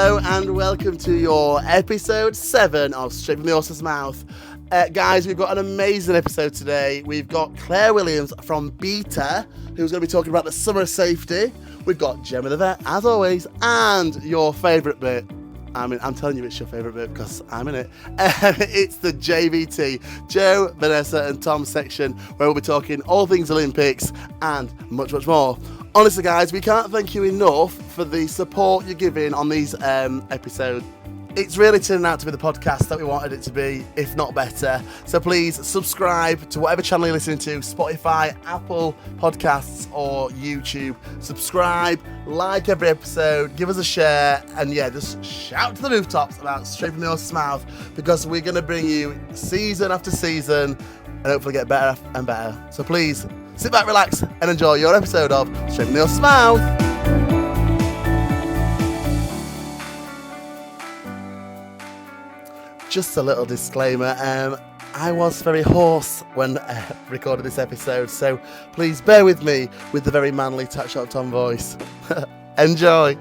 Hello and welcome to your episode 7 of Straight from the Horse's Mouth. Guys, we've got an amazing episode today. We've got Claire Williams from Beta, who's going to be talking about the summer safety. We've got Gemma the Vet, as always, and your favourite bit. I mean, I'm telling you it's your favourite bit because I'm in it. It's the JVT, Joe, Vanessa and Tom section, where we'll be talking all things Olympics and much, much more. Honestly, guys, we can't thank you enough for the support you're giving on these episodes. It's really turning out to be the podcast that we wanted it to be, if not better. So please subscribe to whatever channel you're listening to, Spotify, Apple Podcasts or YouTube. Subscribe, like every episode, give us a share, and yeah, just shout to the rooftops about Straight from the Horse's Mouth, because we're going to bring you season after season and hopefully get better and better. So please, sit back, relax, and enjoy your episode of Straight from the Horse's Mouth. Just a little disclaimer, I was very hoarse when recorded this episode, so please bear with me with the very manly Touch Shot Tom voice. Enjoy!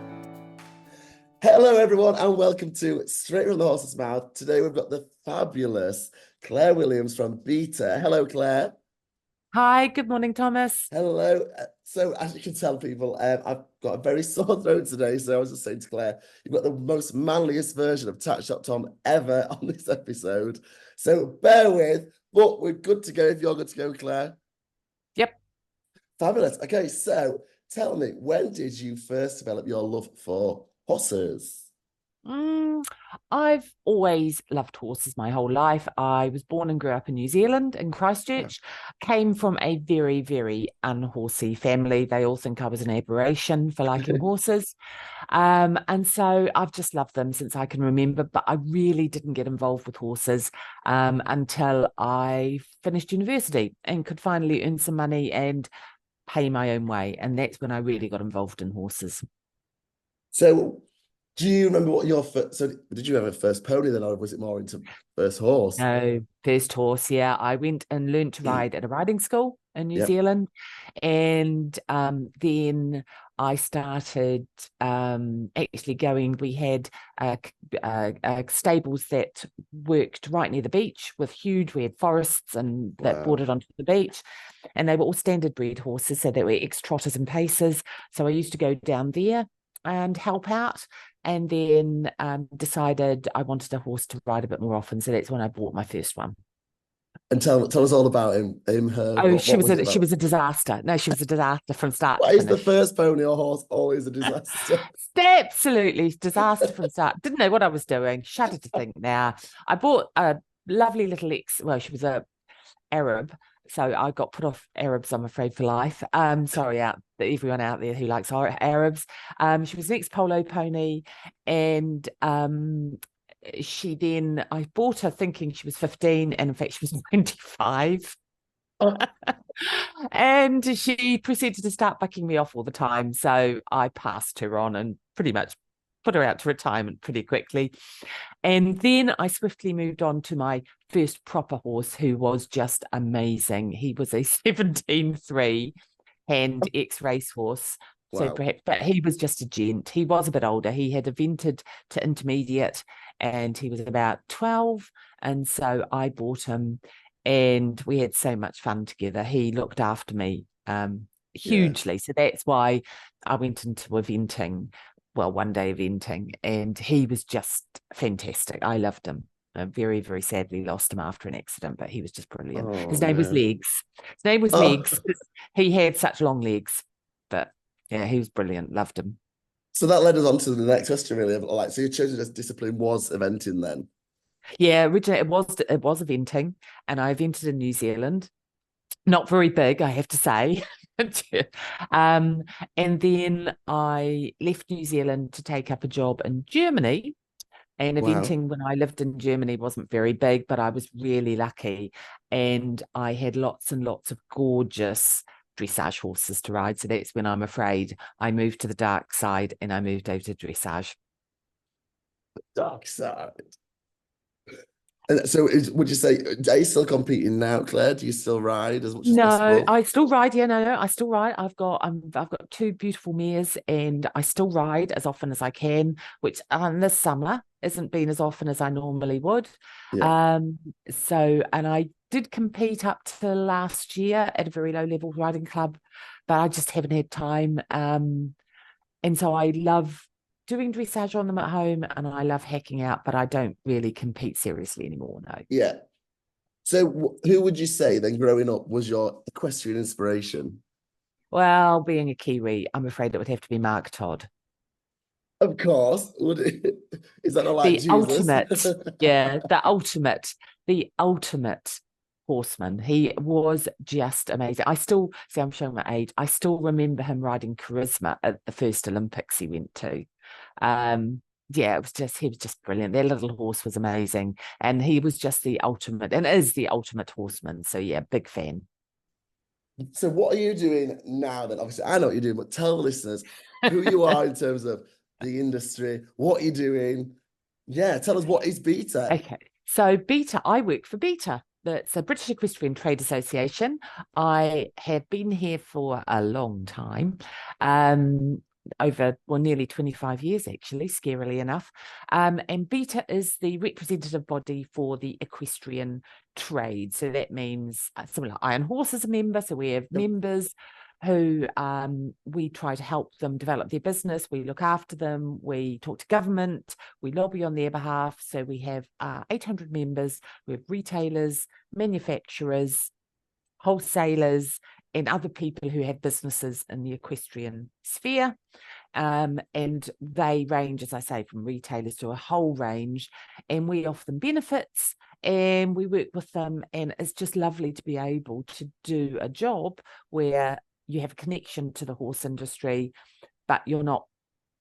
Hello everyone and welcome to Straight from the Horse's Mouth. Today we've got the fabulous Claire Williams from Beta. Hello Claire. Hi, good morning, Thomas. Hello. So as you can tell people, I've got a very sore throat today, so I was just saying to Claire, you've got the most manliest version of Touch Shot Tom ever on this episode. So bear with, but we're good to go if you're good to go, Claire. Yep. Fabulous. Okay, so tell me, when did you first develop your love for horses? I've always loved horses my whole life. I was born and grew up in New Zealand, in Christchurch. Came from a very, very unhorsey family. They all think I was an aberration for liking horses. And so I've just loved them since I can remember, but I really didn't get involved with horses until I finished university and could finally earn some money and pay my own way. And that's when I really got involved in horses. So do you remember what your first, so did you have a first pony then, or was it more into first horse? No, first horse, yeah. I went and learned to ride at a riding school in New Zealand. And then I started actually going, we had stables that worked right near the beach with we had forests and that bordered onto the beach. And they were all standard bred horses, so they were ex-trotters and pacers. So I used to go down there and help out, and then decided I wanted a horse to ride a bit more often. So that's when I bought my first one. And tell us all about him, her. Oh, she was a disaster. No, she was a disaster from start to finish. Why is the first pony or horse always a disaster? Absolutely disaster from start. Didn't know what I was doing. Shudder to think now. I bought a lovely little she was a Arab. So I got put off Arabs, I'm afraid, for life. Sorry everyone out there who likes Arabs. She was an ex-polo pony, and I bought her thinking she was 15, and in fact she was 25. And she proceeded to start bucking me off all the time. So I passed her on and pretty much put her out to retirement pretty quickly. And then I swiftly moved on to my first proper horse, who was just amazing. He was a 17.3 hand ex-racehorse. Wow. So perhaps, but he was just a gent. He was a bit older. He had evented to intermediate and he was about 12. And so I bought him and we had so much fun together. He looked after me hugely. Yeah. So that's why I went into eventing. Well, one day eventing, and he was just fantastic. I loved him. I very, very sadly lost him after an accident, but he was just brilliant. His name was Legs. His name was Legs. He had such long legs, but yeah, he was brilliant. Loved him. So that led us on to the next question, really. Like, so your chosen discipline was eventing then? Yeah, originally it was eventing, and I evented in New Zealand. Not very big, I have to say. And then I left New Zealand to take up a job in Germany. And eventing when I lived in Germany wasn't very big, but I was really lucky. And I had lots and lots of gorgeous dressage horses to ride. So that's when I'm afraid I moved to the dark side and I moved over to dressage. The dark side. And so would you say, are you still competing now, Claire? Do you still ride as much as No, possible? I still ride. Yeah, no, I still ride. I've got two beautiful mares, and I still ride as often as I can. Which this summer isn't been as often as I normally would. Yeah. Um, and I did compete up to last year at a very low level riding club, but I just haven't had time. And so I love doing dressage on them at home, and I love hacking out, but I don't really compete seriously anymore. No. Yeah. So who would you say then growing up was your equestrian inspiration? Well, being a Kiwi, I'm afraid it would have to be Mark Todd. Of course. Would it? Is that not like The Jesus? ultimate, yeah, the ultimate horseman. He was just amazing. I still see, I'm showing my age. I still remember him riding Charisma at the first Olympics he went to. Yeah, he was just brilliant. Their little horse was amazing, and he was just the ultimate, and is the ultimate horseman. So yeah, big fan. So what are you doing now then? Obviously, I know what you're doing, but tell the listeners who you are in terms of the industry, what you're doing. Yeah, tell us what is Beta. Okay, so Beta, I work for Beta. That's a British Equestrian Trade Association. I have been here for a long time, over nearly 25 years, actually, scarily enough. And Beta is the representative body for the equestrian trade. So that means similar Iron Horse is a member. So we have Yep. members who we try to help them develop their business. We look after them. We talk to government. We lobby on their behalf. So we have 800 members. We have retailers, manufacturers, wholesalers, and other people who have businesses in the equestrian sphere. And they range, as I say, from retailers to a whole range. And we offer them benefits and we work with them. And it's just lovely to be able to do a job where you have a connection to the horse industry, but you're not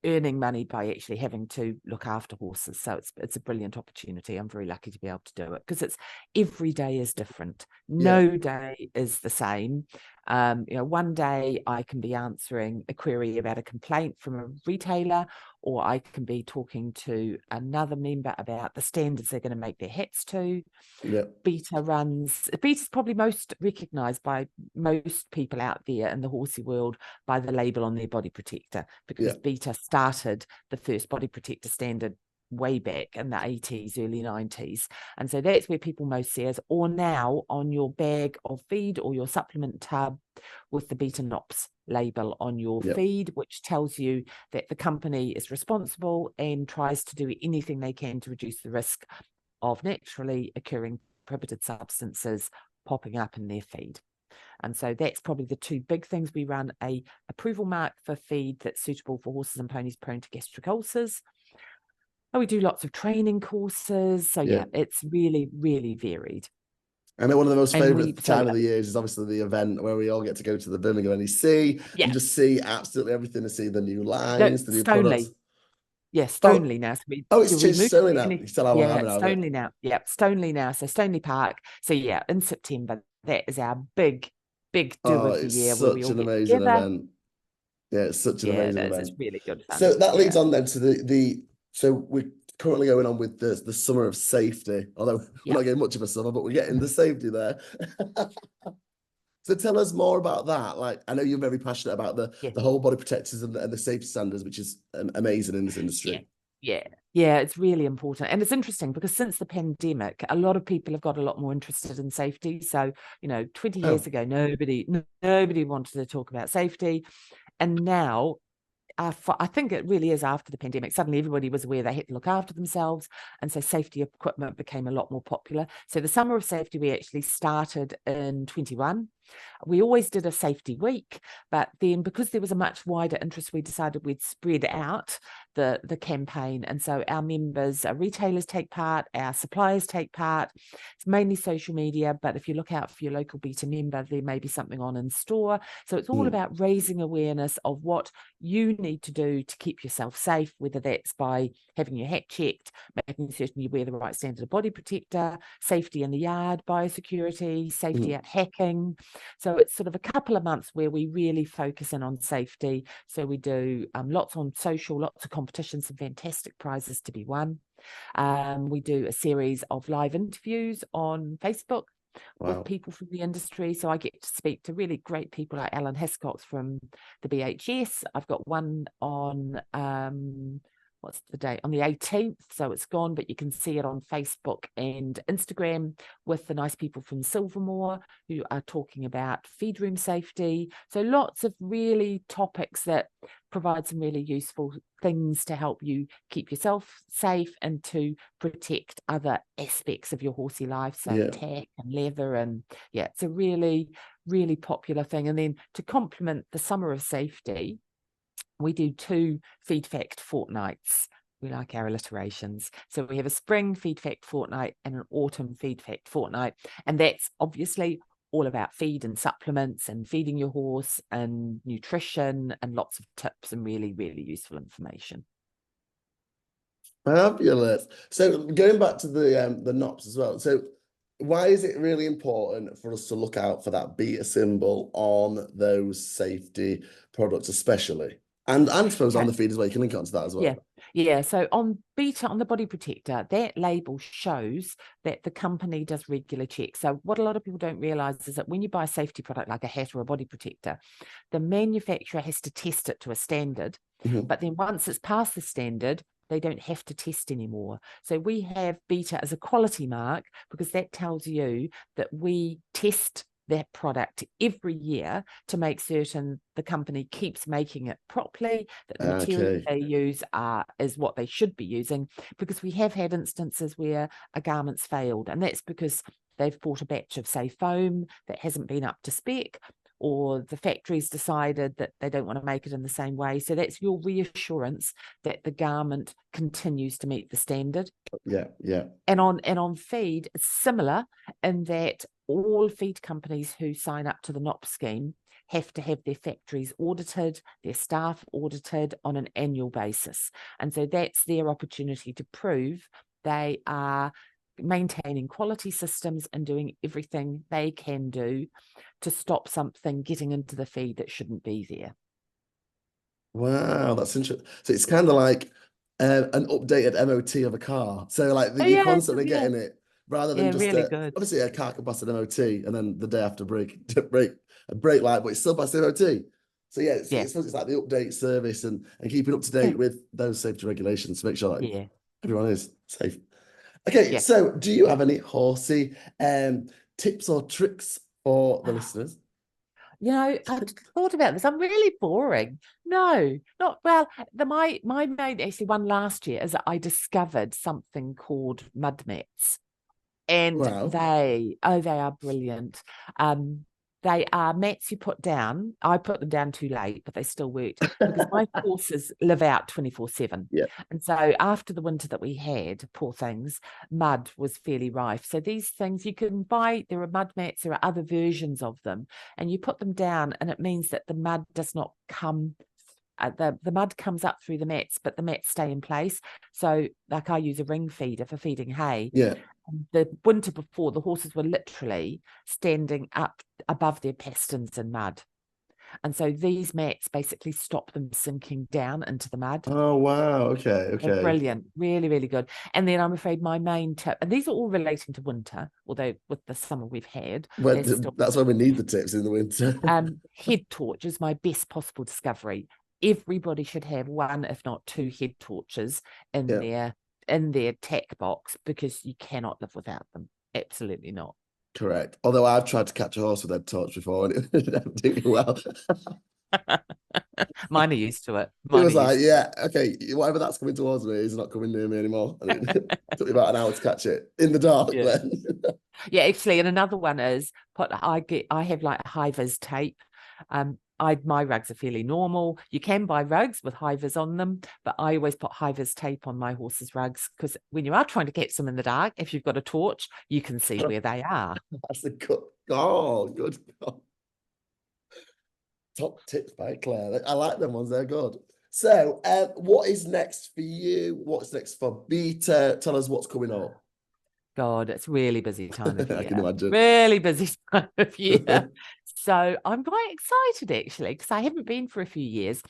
earning money by actually having to look after horses. So it's a brilliant opportunity. I'm very lucky to be able to do it because it's every day is different. Yeah. No day is the same. One day I can be answering a query about a complaint from a retailer, or I can be talking to another member about the standards they're going to make their hats to. Yeah. Beta's probably most recognized by most people out there in the horsey world by the label on their body protector, because Yeah. Beta started the first body protector standard way back in the 80s, early 90s. And so that's where people most see us, or now on your bag of feed or your supplement tub with the Beta Nops label on your Yeah. feed, which tells you that the company is responsible and tries to do anything they can to reduce the risk of naturally occurring prohibited substances popping up in their feed. And so that's probably the two big things. We run a approval mark for feed that's suitable for horses and ponies prone to gastric ulcers. And we do lots of training courses. So yeah, it's really, really varied. I know one of the most favourite So time of the years is obviously the event where we all get to go to the Birmingham NEC yeah, and just see absolutely everything, to see the new lines, the new products. Stoneleigh. Yeah, Oh, Stoneleigh now. So it's we changed moved Stoneleigh to now. You still have one, yeah, haven't you? Stoneleigh now. Yeah, Stoneleigh now. So Stoneleigh Park. So yeah, in September, that is our big do Oh, of the it's year where we such all an get amazing together. event. Yeah, it's such an Yeah, it amazing is. It's event. really good fun. So that leads Yeah. on then to the so we're currently going on with the summer of safety, although we're Yeah. not getting much of a summer, but we're getting the safety there. So tell us more about that. Like, I know you're very passionate about Yeah. the whole body protectors and the safety standards, which is amazing in this Yeah. industry. Yeah. Yeah, it's really important. And it's interesting because since the pandemic, a lot of people have got a lot more interested in safety. So, 20 years Oh, ago, nobody wanted to talk about safety. And now I think it really is after the pandemic. Suddenly everybody was aware they had to look after themselves. And so safety equipment became a lot more popular. So the Summer of Safety, we actually started in 21. We always did a safety week, but then because there was a much wider interest, we decided we'd spread out the campaign. And so our members, our retailers take part, our suppliers take part. It's mainly social media, but if you look out for your local Beta member, there may be something on in store. So it's all about raising awareness of what you need to do to keep yourself safe, whether that's by having your hat checked, making certain you wear the right standard of body protector, safety in the yard, biosecurity, safety out hacking. So it's sort of a couple of months where we really focus in on safety. So we do lots on social, lots of competitions, some fantastic prizes to be won. We do a series of live interviews on Facebook with Wow. people from the industry. So I get to speak to really great people like Alan Hiscox from the BHS. I've got one on what's the date? On the 18th. So it's gone, but you can see it on Facebook and Instagram with the nice people from Silvermore who are talking about feed room safety. So lots of really topics that provide some really useful things to help you keep yourself safe and to protect other aspects of your horsey life. So tack and leather, and it's a really, really popular thing. And then to complement the summer of safety, we do 2 Feed Fact fortnights. We like our alliterations. So we have a spring Feed Fact fortnight and an autumn Feed Fact fortnight. And that's obviously all about feed and supplements and feeding your horse and nutrition and lots of tips and really, really useful information. Fabulous. So going back to the NOPs as well. So why is it really important for us to look out for that beta symbol on those safety products, especially? And I suppose on the feed as well. You can link onto that as well. Yeah. So on beta, on the body protector, that label shows that the company does regular checks. So what a lot of people don't realize is that when you buy a safety product like a hat or a body protector, the manufacturer has to test it to a standard. But then once it's past the standard, they don't have to test anymore. So we have beta as a quality mark because that tells you that we test that product every year to make certain the company keeps making it properly, that the material they use is what they should be using, because we have had instances where a garment's failed, and that's because they've bought a batch of, say, foam that hasn't been up to spec, or the factory's decided that they don't want to make it in the same way. So that's your reassurance that the garment continues to meet the standard. And on feed, it's similar in that all feed companies who sign up to the NOP scheme have to have their factories audited, their staff audited on an annual basis. And so that's their opportunity to prove they are maintaining quality systems and doing everything they can do to stop something getting into the feed that shouldn't be there. Wow, that's interesting. So it's kind of like an updated MOT of a car. So like you're constantly getting it rather than just really good. Obviously a car can pass an MOT and then the day after brake light, but it's still past the MOT. So it's like the update service and keeping up to date with those safety regulations to make sure like everyone is safe. Okay, so do you have any horsey tips or tricks for the listeners? You know, I thought about this. I'm really boring. No, not well. My main actually one last year is that I discovered something called mud mats, and they are brilliant. They are mats you put down. I put them down too late, but they still worked because my horses live out 24/7. And so after the winter that we had, poor things, mud was fairly rife. So these things you can buy, there are mud mats, there are other versions of them, and you put them down and it means that the mud does not come the mud comes up through the mats, but the mats stay in place. So like I use a ring feeder for feeding hay. The winter before, the horses were literally standing up above their pastons in mud. And so these mats basically stop them sinking down into the mud. Oh, wow. Okay. They're brilliant. Really, really good. And then I'm afraid my main tip, and these are all relating to winter, although with the summer we've had. That's why we need the tips in the winter. Head torch is my best possible discovery. Everybody should have one, if not 2 head torches in their tack box, because you cannot live without them. Absolutely not. Correct. Although I've tried to catch a horse with a torch before and it didn't do well. Mine are used to it. It was like, okay, whatever that's coming towards me is not coming near me anymore. And it took me about an hour to catch it in the dark then. Actually, and another one is I have like high-vis tape. My rugs are fairly normal. You can buy rugs with high-vis on them, but I always put high-vis tape on my horse's rugs because when you are trying to catch them in the dark, if you've got a torch, you can see where they are. That's a good. Oh, good. Top tips by Claire. I like them ones. They're good. So, what is next for you? What's next for Beta? Tell us what's coming up. God, it's really busy time of year. I can imagine. Really busy time of year. So I'm quite excited actually, because I haven't been for a few years.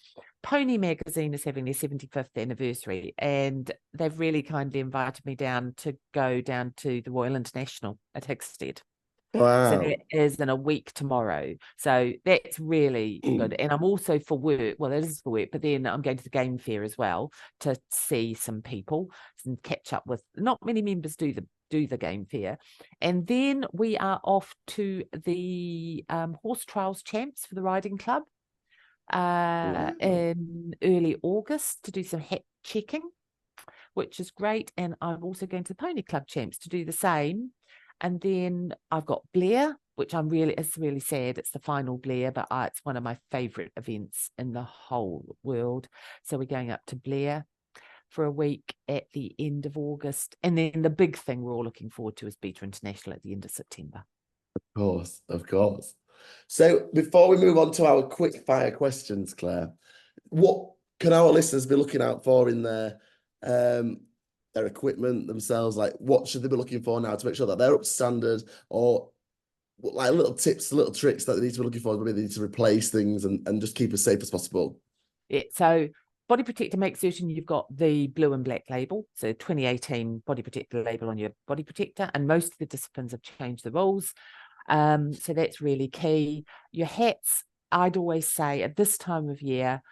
Pony Magazine is having their 75th anniversary, and they've really kindly invited me down to go down to the Royal International at Hickstead. So Wow. that is in a week tomorrow. So that's really good. And I'm also for work. Well, it is for work, but then I'm going to the game fair as well to see some people and catch up with. Not many members do the game fair. And then we are off to the horse trials champs for the riding club in early August to do some hat checking, which is great. And I'm also going to the pony club champs to do the same. And then I've got Blair, which it's really sad. It's the final Blair, but it's one of my favourite events in the whole world. So we're going up to Blair for a week at the end of August. And then the big thing we're all looking forward to is Beta International at the end of September. Of course. So before we move on to our quick fire questions, Claire, what can our listeners be looking out for in their equipment themselves? Like, what should they be looking for now to make sure that they're up to standard, or like little tips, little tricks that they need to be looking for? Maybe they need to replace things and just keep as safe as possible. Yeah, so Body Protector, make certain you've got the blue and black label, so 2018 Body Protector label on your Body Protector, and most of the disciplines have changed the rules. So that's really key. Your hats, I'd always say at this time of year,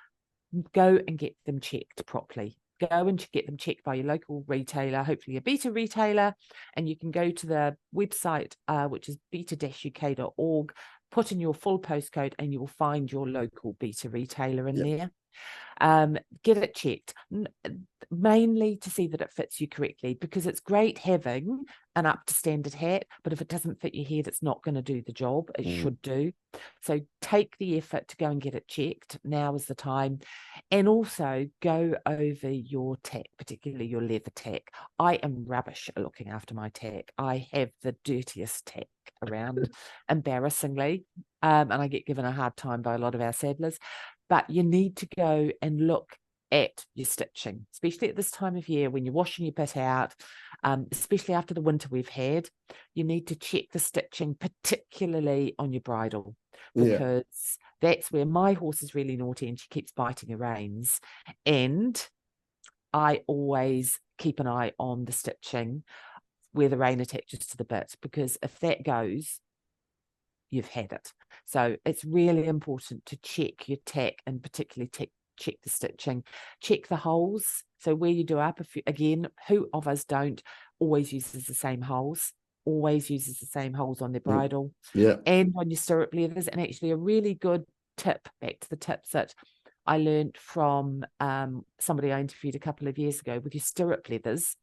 go and get them checked properly. Go and get them checked by your local retailer, hopefully a Beta retailer, and you can go to the website, which is beta-uk.org, put in your full postcode, and you will find your local Beta retailer in there. Get it checked, mainly to see that it fits you correctly, because it's great having an up to standard hat, but if it doesn't fit your head, it's not going to do the job it should do. So take the effort to go and get it checked. Now is the time. And also go over your tack, particularly your leather tack. I am rubbish at looking after my tack. I have the dirtiest tack around, embarrassingly, and I get given a hard time by a lot of our saddlers. But you need to go and look at your stitching, especially at this time of year when you're washing your bit out, especially after the winter we've had. You need to check the stitching, particularly on your bridle, because that's where my horse is really naughty and she keeps biting her reins. And I always keep an eye on the stitching where the rein attaches to the bit, because if that goes, you've had it. So it's really important to check your tack, and particularly check the stitching, check the holes. So where you do up, again, who of us don't always uses the same holes, always uses the same holes on their bridle and on your stirrup leathers. And actually a really good tip, back to the tips that I learned from somebody I interviewed a couple of years ago with your stirrup leathers,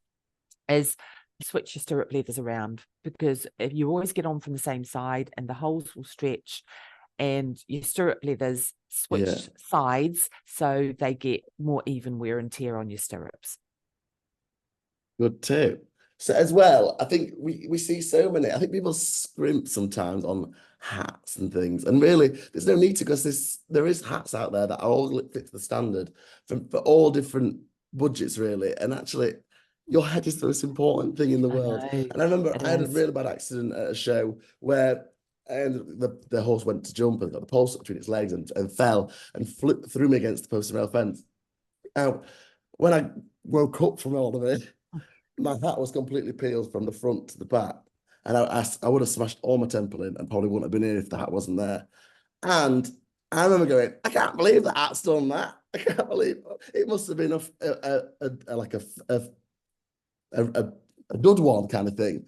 is switch your stirrup leathers around, because if you always get on from the same side and the holes will stretch, and your stirrup leathers switch sides so they get more even wear and tear on your stirrups. Good tip. So as well, I think we see so many, I think people scrimp sometimes on hats and things, and really there's no need to, because there is hats out there that are all fit to the standard for all different budgets really, and actually your head is the most important thing in the world. And I remember I had a really bad accident at a show where the horse went to jump and got the pole between its legs and fell and flipped through me against the post and rail fence. Now, when I woke up from all of it, my hat was completely peeled from the front to the back. And I would have smashed all my temple in and probably wouldn't have been here if the hat wasn't there. And I remember going, I can't believe the hat's done that. I can't believe it. Must have been a good one kind of thing.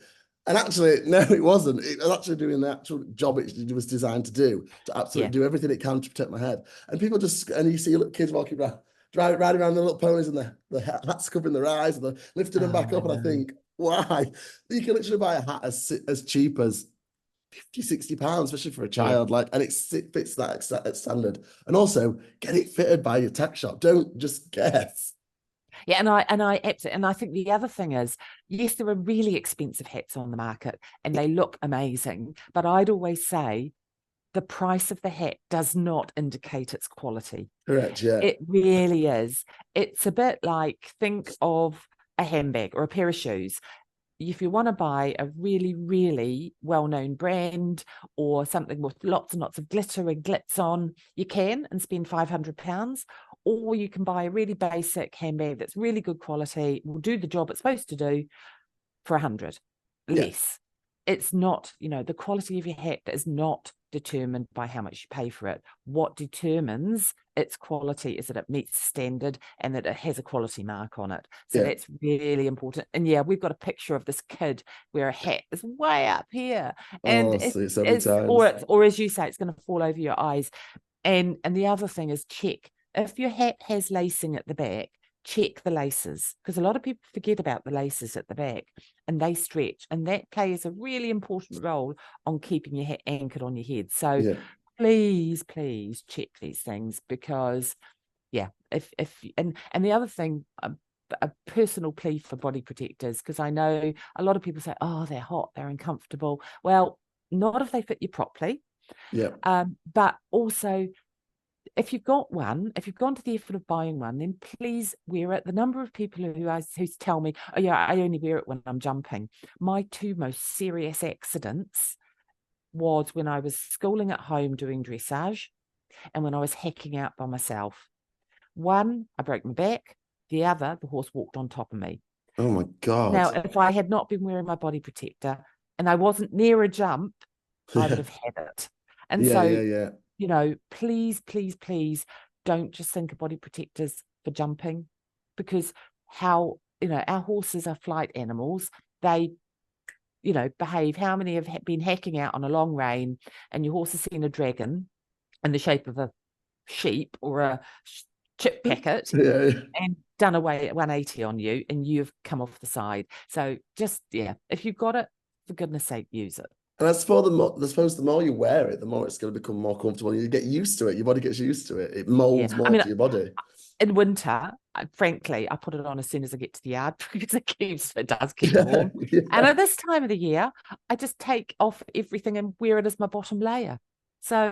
And actually, no, it wasn't. It was actually doing the actual job it was designed to do, to absolutely do everything it can to protect my head. And people and you see little kids walking around, riding around the little ponies, and the hats covering their eyes, and they're lifting them back up. And I think, why? You can literally buy a hat as cheap as 50, 60 pounds, especially for a child, and it fits that standard. And also, get it fitted by your tack shop. Don't just guess. Yeah, and I absolutely, and I think the other thing is, yes, there are really expensive hats on the market and they look amazing, but I'd always say the price of the hat does not indicate its quality. Correct, yeah. It really is. It's a bit like, think of a handbag or a pair of shoes. If you want to buy a really, really well-known brand or something with lots and lots of glitter and glitz on, you can and spend £500. or you can buy a really basic handbag that's really good quality, will do the job it's supposed to do for 100 less. It's not, the quality of your hat is not determined by how much you pay for it. What determines its quality is that it meets standard and that it has a quality mark on it. So that's really important. And we've got a picture of this kid where a hat is way up here, and or as you say, it's going to fall over your eyes. And the other thing is, check if your hat has lacing at the back. Check the laces, because a lot of people forget about the laces at the back, and they stretch, and that plays a really important role on keeping your hat anchored on your head. So please check these things, because if and the other thing, a personal plea for body protectors, because I know a lot of people say, oh, they're hot, they're uncomfortable. Well, not if they fit you properly. But also, if you've got one, if you've gone to the effort of buying one, then please wear it. The number of people who tell me, oh yeah, I only wear it when I'm jumping. My two most serious accidents was when I was schooling at home doing dressage, and when I was hacking out by myself. One, I broke my back. The other, the horse walked on top of me. Oh my God. Now, if I had not been wearing my body protector and I wasn't near a jump, I would have had it. And please don't just think of body protectors for jumping, because our horses are flight animals. They behave. How many have been hacking out on a long rein and your horse has seen a dragon in the shape of a sheep or a chip packet and done away at 180 on you, and you've come off the side? So just if you've got it, for goodness sake, use it. And I suppose the more you wear it, the more it's going to become more comfortable. You get used to it. Your body gets used to it. It molds more to your body. In winter, frankly, I put it on as soon as I get to the yard, because it does keep warm. And at this time of the year, I just take off everything and wear it as my bottom layer. So,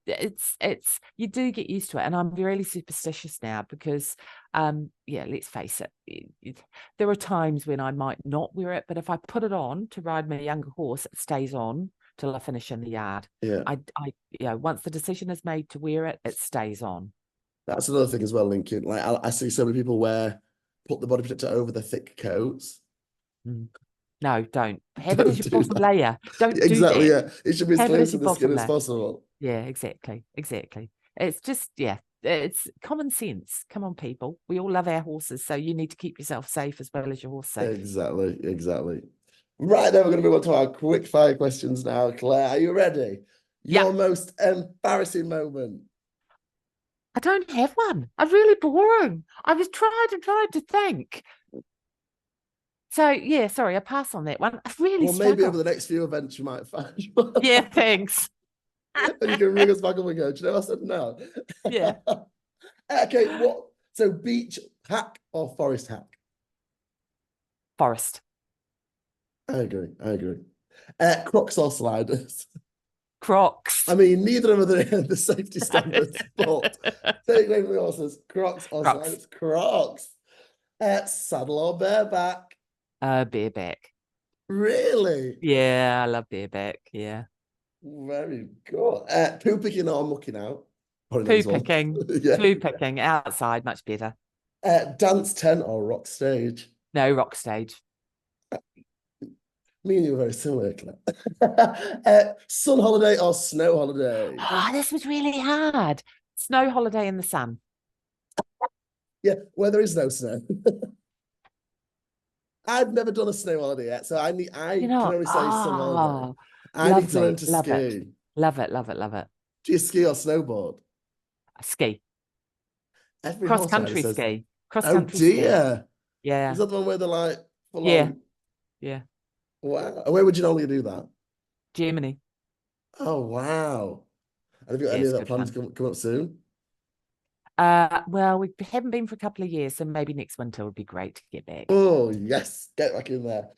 it's you do get used to it. And I'm really superstitious now, because let's face it, there are times when I might not wear it, but if I put it on to ride my younger horse, it stays on till I finish in the yard. I once the decision is made to wear it, it stays on. That's another thing as well, Lincoln. Like I see so many people put the body protector over the thick coats. No, don't. Have it as your bottom layer. Don't do that. It should be as close to the skin as possible. Yeah, exactly. It's just, it's common sense. Come on, people. We all love our horses, so you need to keep yourself safe as well as your horse safe. Exactly. Right, then we're going to move on to our quick fire questions now. Claire, are you ready? Your most embarrassing moment. I don't have one. I'm really boring. I was trying to think. So, sorry, I pass on that one. I really maybe over the next few events you might find one. Yeah, thanks. And you can ring us back up and go, do you know I said no? Yeah. Okay, so beach hack or forest hack? Forest. I agree. Crocs or sliders? Crocs. I mean, neither of them are the safety standards, but take away from the horses. Crocs or sliders? Crocs. Saddle or bareback? Bareback. Really? Yeah, I love bareback. Yeah. Very good. Poo picking or mucking out? Poo picking. Poo picking outside, much better. Dance tent or rock stage? No, rock stage. Me and you are very similar, Claire. Sun holiday or snow holiday? This was really hard. Snow holiday in the sun. Yeah, where there is no snow. I've never done a snow holiday yet, so I can only say sun holiday. I need to learn to ski. Love it. Do you ski or snowboard? Ski. Cross country ski. Oh dear. Yeah. Is that the one where they're like full on? Yeah. Wow. And where would you normally do that? Germany. Oh wow. And have you got any other plans come up soon? Well, we haven't been for a couple of years, so maybe next winter would be great to get back. Oh yes, get back in there.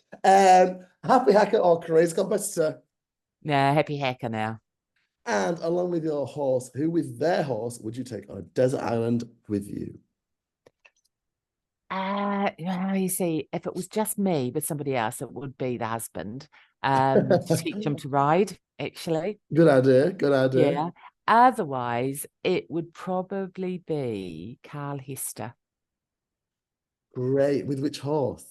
Happy hacker or crazy competitor? Yeah, happy hacker now. And along with your horse, who with their horse would you take on a desert island with you? You see, if it was just me with somebody else, it would be the husband. To teach him to ride, actually. Good idea. Yeah. Otherwise, it would probably be Carl Hester. Great. With which horse?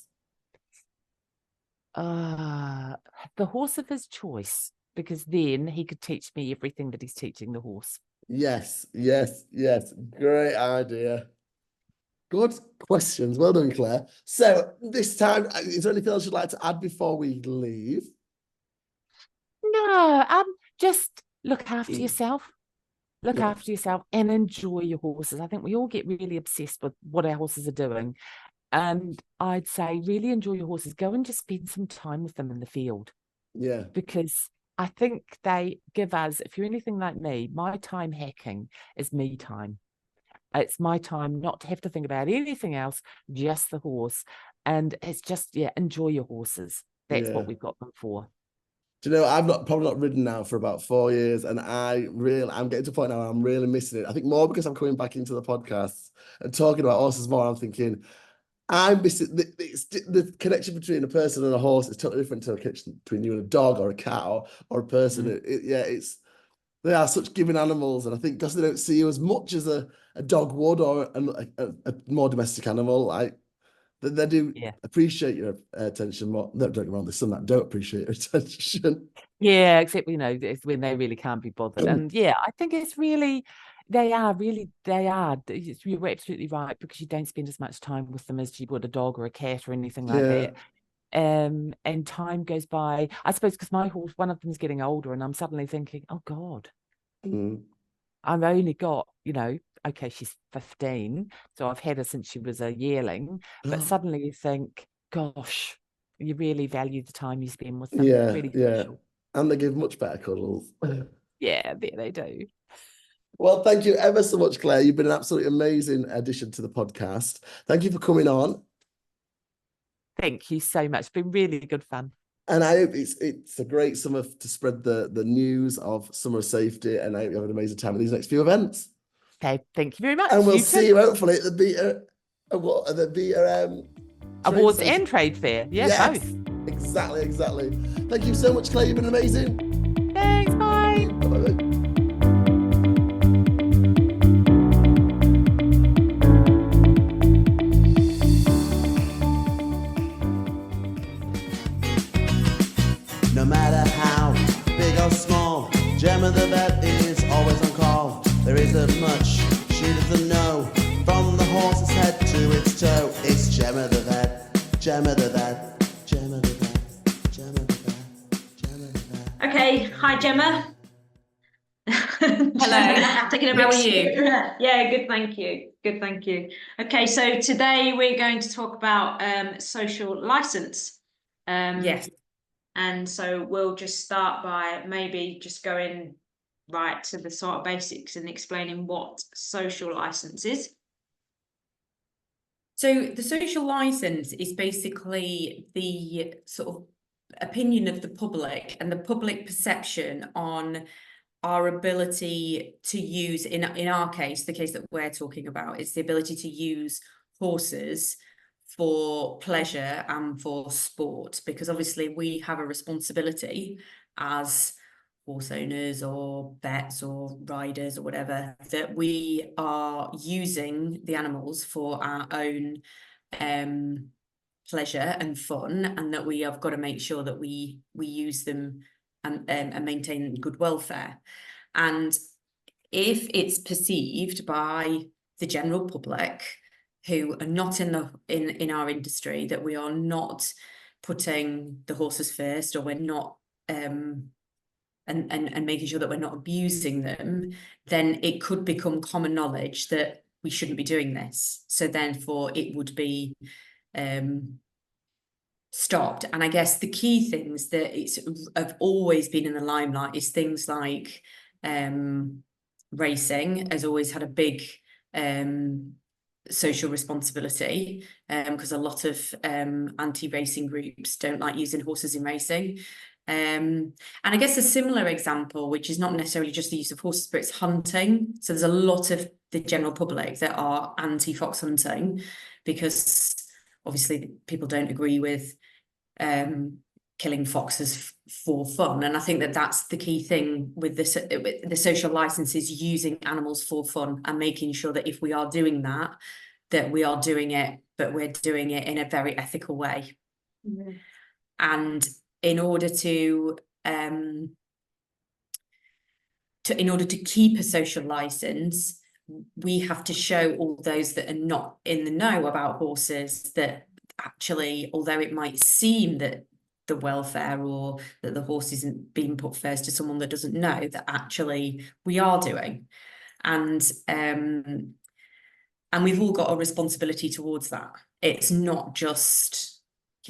The horse of his choice, because then he could teach me everything that he's teaching the horse. Yes, yes, yes. Great idea. Good questions. Well done, Claire. So this time, is there anything else you'd like to add before we leave? No, just look after yourself. Look Yeah. after yourself and enjoy your horses. I think we all get really obsessed with what our horses are doing. And I'd say really enjoy your horses. Go and just spend some time with them in the field. Yeah. Because I think they give us, if you're anything like me, my time hacking is me time. It's my time not to have to think about anything else, just the horse. And it's just, enjoy your horses. That's what we've got them for. Do you know, I've probably not ridden now for about 4 years, and I'm getting to a point now where I'm really missing it. I think more because I'm coming back into the podcasts and talking about horses more. I'm thinking I'm missing the connection between a person and a horse is totally different to a connection between you and a dog or a cat or a person. They are such giving animals, and I think because they don't see you as much as a dog would or a more domestic animal, they do appreciate your attention more. No, don't get me wrong, there's some that don't appreciate your attention. Yeah, except, it's when they really can't be bothered. And I think it's really, they are. You're absolutely right, because you don't spend as much time with them as you would a dog or a cat or anything like that. And time goes by, I suppose, because my horse, one of them's getting older, and I'm suddenly thinking, oh God, I've only got, okay, she's 15, so I've had her since she was a yearling, but suddenly you think, gosh, you really value the time you spend with them. Really special. And they give much better cuddles. Yeah, they do. Well, thank you ever so much, Claire. You've been an absolutely amazing addition to the podcast. Thank you for coming on. Thank you so much. It's been really good fun. And I hope it's a great summer to spread the news of summer safety, and I hope you have an amazing time at these next few events. Okay, thank you very much. And we'll see you hopefully at the Beta Awards and Trade Fair. Yeah, both. Exactly. Thank you so much, Claire. You've been amazing. Thanks, bye. Bye-bye. No matter how big or small, Gemma the Vet is always on call. There isn't much she doesn't know, from the horse's head to its toe. It's Gemma the Vet, Gemma the Vet, Gemma the Vet, Gemma the Vet, Gemma the Vet. Okay, hi Gemma. Hello. How are you? Yeah, good, thank you. Good, thank you. Okay, so today we're going to talk about social license. Yes. And so we'll just start by maybe just going right to the sort of basics and explaining what social license is. So the social license is basically the sort of opinion of the public and the public perception on our ability to use, in our case, the case that we're talking about, is the ability to use horses for pleasure and for sport, because obviously we have a responsibility as horse owners or vets or riders or whatever, that we are using the animals for our own pleasure and fun, and that we have got to make sure that we use them and maintain good welfare. And if it's perceived by the general public who are not in our industry that we are not putting the horses first, or we're not and making sure that we're not abusing them, then it could become common knowledge that we shouldn't be doing this. So therefore it would be stopped. And I guess the key things that have always been in the limelight is things like racing has always had a big social responsibility, because a lot of anti-racing groups don't like using horses in racing. And I guess a similar example, which is not necessarily just the use of horses, but it's hunting. So there's a lot of the general public that are anti-fox hunting, because obviously people don't agree with killing foxes for fun. And I think that that's the key thing with this, with the social license, is using animals for fun and making sure that if we are doing that, that we are doing it, but we're doing it in a very ethical way. And in order to keep a social license, we have to show all those that are not in the know about horses that actually, although it might seem that the welfare or that the horse isn't being put first to someone that doesn't know, that actually we are doing. And we've all got a responsibility towards that. It's not just,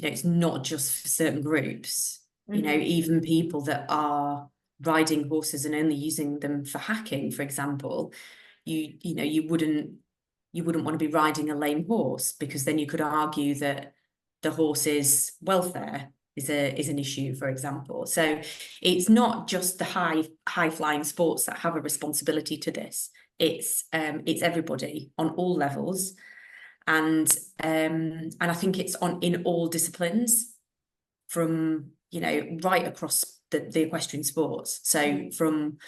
it's not just for certain groups. Even people that are riding horses and only using them for hacking, for example, you wouldn't want to be riding a lame horse, because then you could argue that the horse's welfare is an issue, for example. So it's not just the high flying sports that have a responsibility to this. It's everybody on all levels, and I think it's in all disciplines, from right across the equestrian sports. So from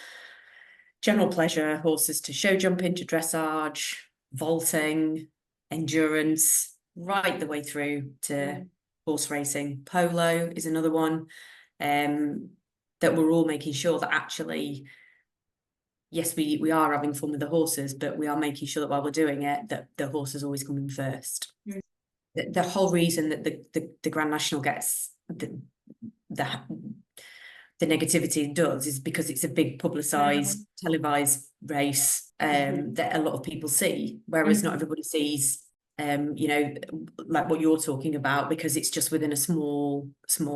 general pleasure horses to show jumping, to dressage, vaulting, endurance, right the way through to horse racing. Polo is another one, that we're all making sure that actually, yes, we are having fun with the horses, but we are making sure that while we're doing it, that the horse is always coming first. The whole reason that the Grand National gets the negativity it does is because it's a big publicised, televised race that a lot of people see, whereas not everybody sees, like what you're talking about, because it's just within a small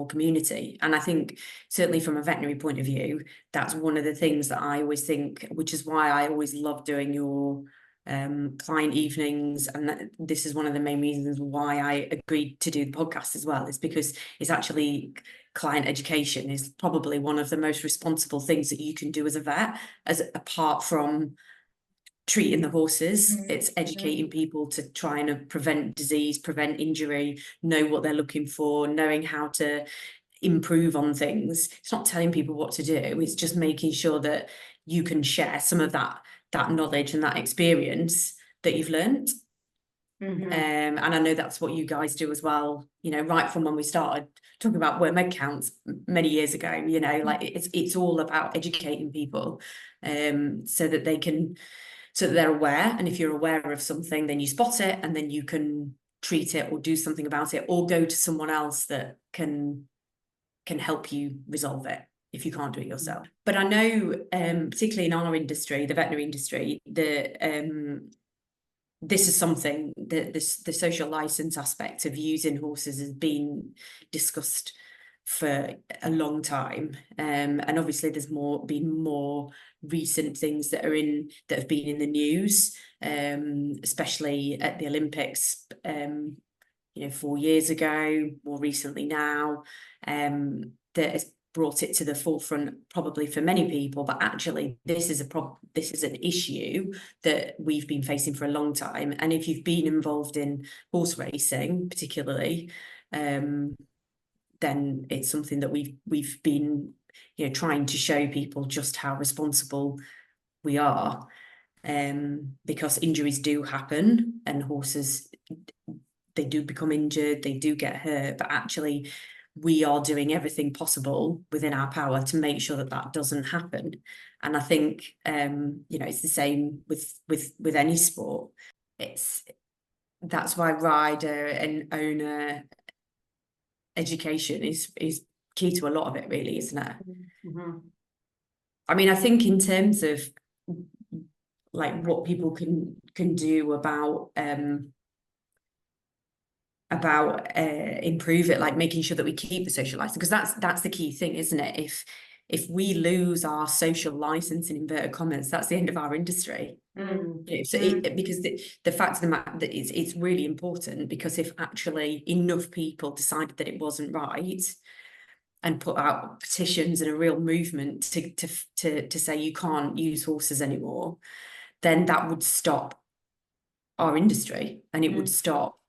community. And I think certainly from a veterinary point of view, that's one of the things that I always think, which is why I always love doing your client evenings, and this is one of the main reasons why I agreed to do the podcast as well, is because it's actually, client education is probably one of the most responsible things that you can do as a vet, as apart from treating the horses. It's educating people to try and prevent disease, prevent injury, know what they're looking for, knowing how to improve on things. It's not telling people what to do, it's just making sure that you can share some of that knowledge and that experience that you've learned. And I know that's what you guys do as well, right from when we started talking about worm egg counts many years ago, like it's all about educating people, so that they're aware. And if you're aware of something, then you spot it, and then you can treat it or do something about it, or go to someone else that can help you resolve it if you can't do it yourself. But I know, particularly in our industry, the veterinary industry, this is something that the social license aspect of using horses has been discussed for a long time, and obviously there's been more recent things that have been in the news, especially at the Olympics, 4 years ago, more recently now, that has brought it to the forefront probably for many people. But actually this is an issue that we've been facing for a long time, and if you've been involved in horse racing particularly, then it's something that we've been trying to show people just how responsible we are, because injuries do happen, and horses, they do become injured, they do get hurt, but actually we are doing everything possible within our power to make sure that doesn't happen. And I think it's the same with any sport. That's why rider and owner education is key to a lot of it, really, isn't it? I mean, I think in terms of like what people can do about improve it, like making sure that we keep the social license, because that's the key thing, isn't it? If we lose our social license, in inverted commas, that's the end of our industry. Because the fact of the matter that it's really important, because if actually enough people decided that it wasn't right and put out petitions and a real movement to say you can't use horses anymore, then that would stop our industry, and it would stop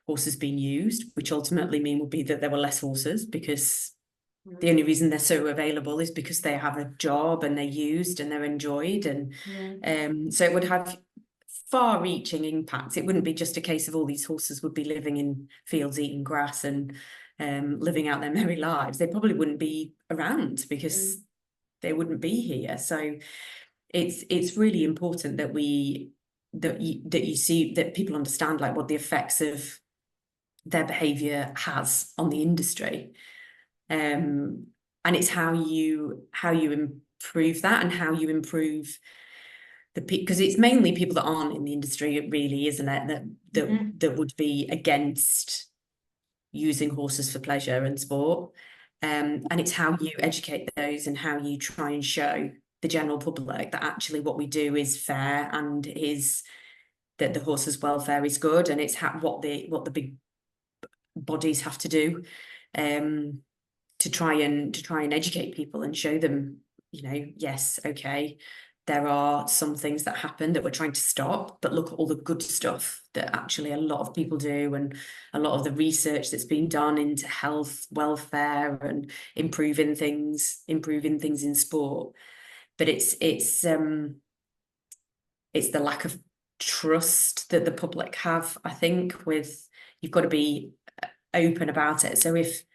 horses being used, which ultimately would be that there were less horses, because The only reason they're so available is because they have a job and they're used and they're enjoyed. And so it would have far-reaching impacts. It wouldn't be just a case of all these horses would be living in fields eating grass and living out their merry lives. They probably wouldn't be around because they wouldn't be here. So it's really important that you see that people understand like what the effects of their behavior has on the industry. And it's how you improve that and how you improve because it's mainly people that aren't in the industry, really, isn't it, that would be against using horses for pleasure and sport. And it's how you educate those and how you try and show the general public that actually what we do is fair and is that the horse's welfare is good, and it's what the big bodies have to do to try and educate people and show them, yes, okay, there are some things that happen that we're trying to stop, but look at all the good stuff that actually a lot of people do, and a lot of the research that's been done into health, welfare, and improving things in sport. But it's the lack of trust that the public have, I think, you've got to be open about it. So if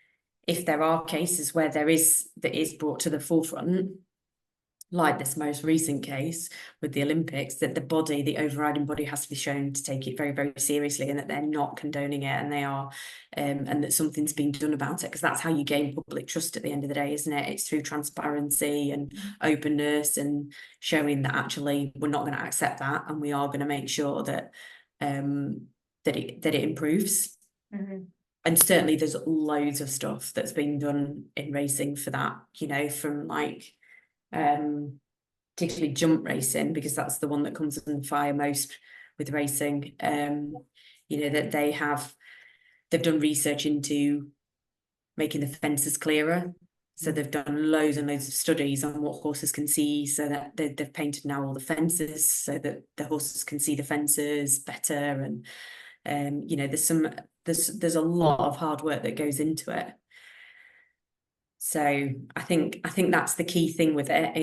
there are cases where that is brought to the forefront, like this most recent case with the Olympics, that the overriding body has to be shown to take it very, very seriously, and that they're not condoning it, and they are, and that something's been done about it, because that's how you gain public trust at the end of the day, isn't it? It's through transparency and openness and showing that actually we're not going to accept that, and we are going to make sure that it improves. And certainly there's loads of stuff that's been done in racing for that, from like particularly jump racing, because that's the one that comes under fire most with racing. That they've done research into making the fences clearer. So they've done loads and loads of studies on what horses can see, so that they've painted now all the fences so that the horses can see the fences better. And there's a lot of hard work that goes into it. So I think that's the key thing with it,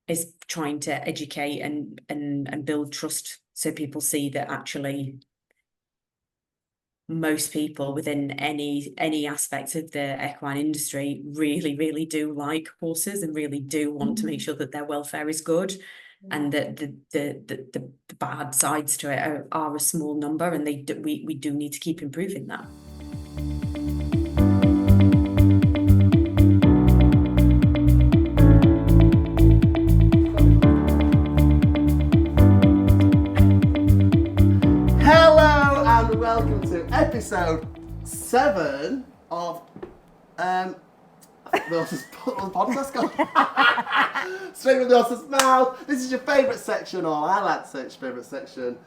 is trying to educate and build trust, so people see that actually most people within any aspect of the equine industry really, really do like horses and really do want to make sure that their welfare is good, and that the bad sides to it are a small number, and we do need to keep improving that. Welcome to episode 7 of the podcast called Straight from the Horse's Mouth. This is your favourite section, or I like to say it's your favourite section,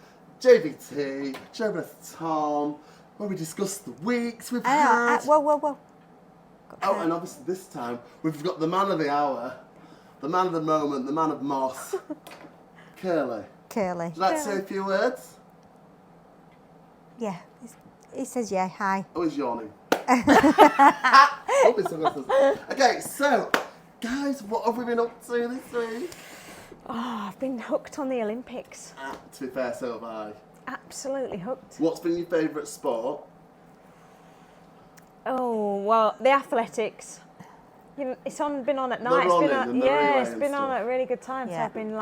JVT, Gemma Tom, where we discuss the weeks we've had. Whoa. Oh, and obviously this time we've got the man of the hour, the man of the moment, the man of Moss, Curly. Curly. Would you like to say a few words? Yeah, he says yeah, hi. Oh, he's yawning. Okay, so, guys, what have we been up to this week? Oh, I've been hooked on the Olympics. To be fair, so have I. Absolutely hooked. What's been your favourite sport? Oh, well, the athletics. It's been on at night. It's been on at a really good time. Yeah. So I've been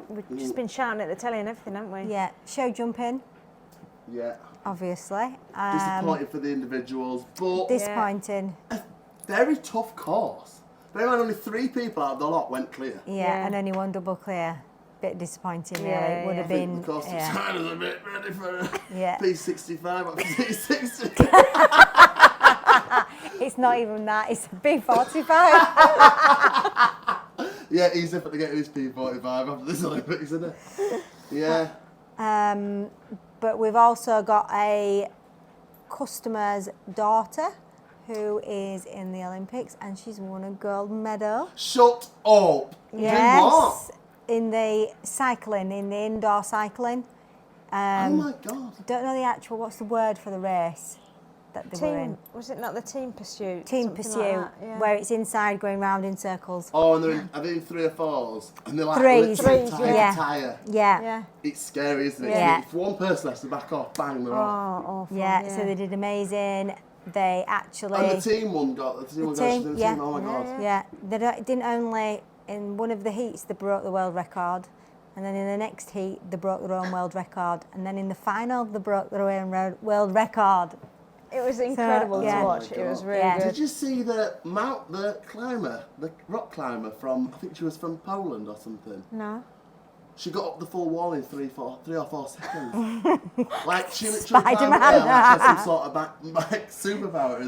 we've just been shouting at the telly and everything, haven't we? Yeah, show jumping. Yeah. Obviously. Disappointing for the individuals, but... Disappointing. A very tough course. Bear in mind, only 3 people out of the lot went clear. Yeah, and only 1 double clear. Bit disappointing, really. It would have been... The course design is a bit ready for a P65 or P60. It's not even that, it's a B45. Yeah, easy for to get his P45 after this Olympics, isn't it? Yeah. But we've also got a customer's daughter who is in the Olympics, and she's won a gold medal. Shut up! Yes. In what? In the cycling, in the indoor cycling. Oh my God. Don't know the actual, what's the word for the race? that they were in. Was it not the Team Pursuit? Team Something Pursuit, like that, yeah. where it's inside going round in circles. Oh, and are they in 3 or 4s? And they're like Threes. literally Threes, tire yeah. to tire. Yeah. Yeah. It's scary, isn't it? Yeah. If one person has to back off, bang, they're off. Oh, awful. Yeah, so they did amazing. They actually... And the team one got, she's in the team, oh my God. Yeah, they didn't only, in one of the heats, they broke the world record. And then in the next heat, they broke their own world record. And then in the final, they broke their own world record. It was incredible yeah. to watch. Oh my It was God. really Yeah. good. Did you see the rock climber from, I think she was from Poland or something? No. She got up the full wall in 3 or 4 seconds. Like she literally Spider-Man. climbed there like she had some sort of back superpower.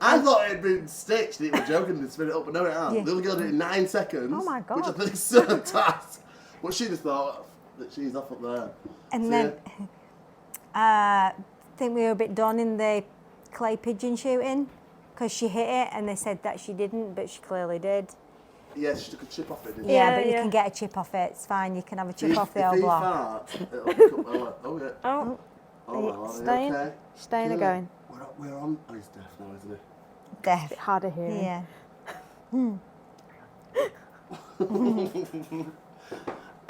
I thought it'd been stitched, it was joking to spin it up, but no it hasn't. Yeah. The other girl did it in 9 seconds. Oh my God. Which I think is still a task. But she just thought that she's off up there. And So, then, I think we were a bit done in the clay pigeon shooting, because she hit it and they said that she didn't, but she clearly did. yeah, she took a chip off it, didn't Yeah, Yeah, but you yeah. can get a chip off it, it's fine, you can have a she? chip off the If old he block. farts, it'll pick up, oh yeah. Oh, Oh, well, are you staying? okay? Staying or Good. going? We're on, oh he's deaf now, isn't he? Deaf. Bit harder hearing. Yeah.